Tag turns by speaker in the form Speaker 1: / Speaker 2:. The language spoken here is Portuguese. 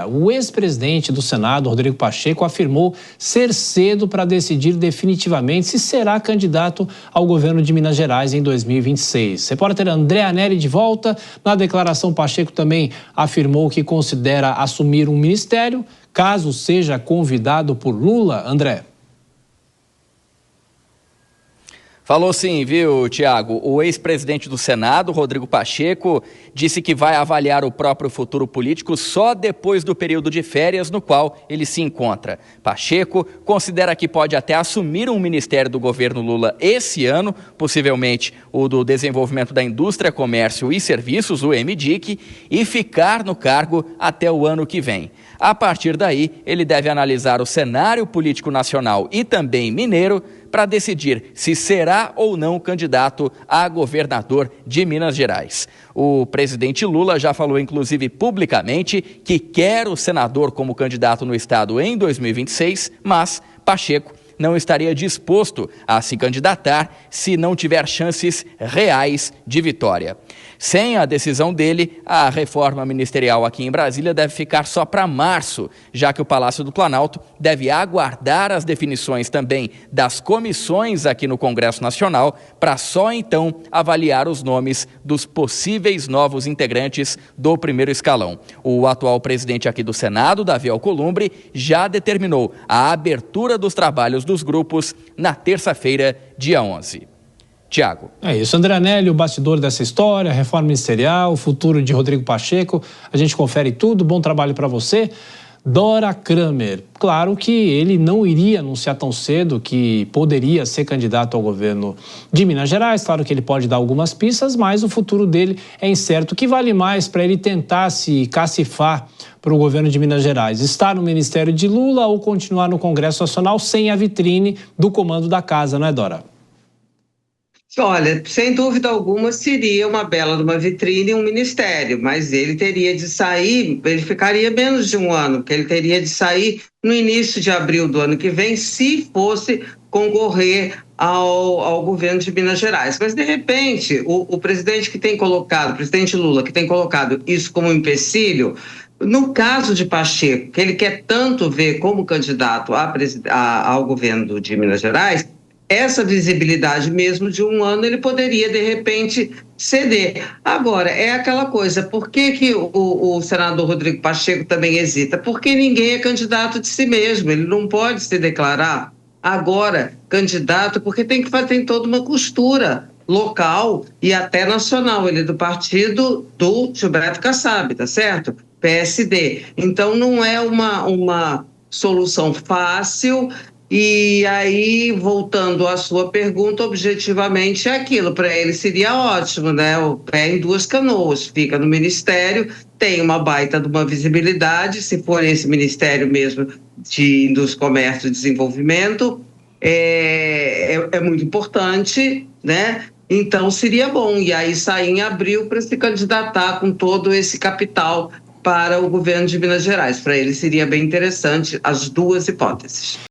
Speaker 1: O ex-presidente do Senado, Rodrigo Pacheco, afirmou ser cedo para decidir definitivamente se será candidato ao governo de Minas Gerais em 2026. Repórter André Anelli de volta. Na declaração, Pacheco também afirmou que considera assumir um ministério caso seja convidado por Lula. André.
Speaker 2: Falou sim, viu, Tiago? O ex-presidente do Senado, Rodrigo Pacheco, disse que vai avaliar o próprio futuro político só depois do período de férias no qual ele se encontra. Pacheco considera que pode até assumir um ministério do governo Lula esse ano, possivelmente o do Desenvolvimento da Indústria, Comércio e Serviços, o MDIC, e ficar no cargo até o ano que vem. A partir daí, ele deve analisar o cenário político nacional e também mineiro para decidir se será ou não candidato a governador de Minas Gerais. O presidente Lula já falou, inclusive, publicamente que quer o senador como candidato no estado em 2026, mas Pacheco não estaria disposto a se candidatar se não tiver chances reais de vitória. Sem a decisão dele, a reforma ministerial aqui em Brasília deve ficar só para março, já que o Palácio do Planalto deve aguardar as definições também das comissões aqui no Congresso Nacional, para só então avaliar os nomes dos possíveis novos integrantes do primeiro escalão. O atual presidente aqui do Senado, Davi Alcolumbre, já determinou a abertura dos trabalhos dos grupos na terça-feira, dia 11. Tiago.
Speaker 1: É isso, André Anelli, o bastidor dessa história, reforma ministerial, o futuro de Rodrigo Pacheco, a gente confere tudo, bom trabalho para você. Dora Kramer, claro que ele não iria anunciar tão cedo que poderia ser candidato ao governo de Minas Gerais, claro que ele pode dar algumas pistas, mas o futuro dele é incerto. O que vale mais para ele tentar se cacifar para o governo de Minas Gerais? Estar no ministério de Lula ou continuar no Congresso Nacional sem a vitrine do comando da casa, não é, Dora?
Speaker 3: Olha, sem dúvida alguma seria uma bela de uma vitrine, um ministério, mas ele teria de sair, ele ficaria menos de um ano, porque ele teria de sair no início de abril do ano que vem, se fosse concorrer ao governo de Minas Gerais. Mas, de repente, o presidente que tem colocado, o presidente Lula, que tem colocado isso como um empecilho, no caso de Pacheco, que ele quer tanto ver como candidato ao governo de Minas Gerais, essa visibilidade mesmo de um ano ele poderia, de repente, ceder. Agora, é aquela coisa, por que o senador Rodrigo Pacheco também hesita? Porque ninguém é candidato de si mesmo, ele não pode se declarar agora candidato, porque tem toda uma costura local e até nacional. Ele é do partido do Gilberto Kassab, tá certo? PSD. Então, não é uma solução fácil. E aí, voltando à sua pergunta, objetivamente é aquilo, para ele seria ótimo, né? O pé em duas canoas, fica no ministério, tem uma baita de uma visibilidade, se for esse ministério mesmo de Indústria, Comércio e Desenvolvimento, é muito importante, né? Então seria bom, e aí sair em abril para se candidatar com todo esse capital para o governo de Minas Gerais. Para ele seria bem interessante as duas hipóteses.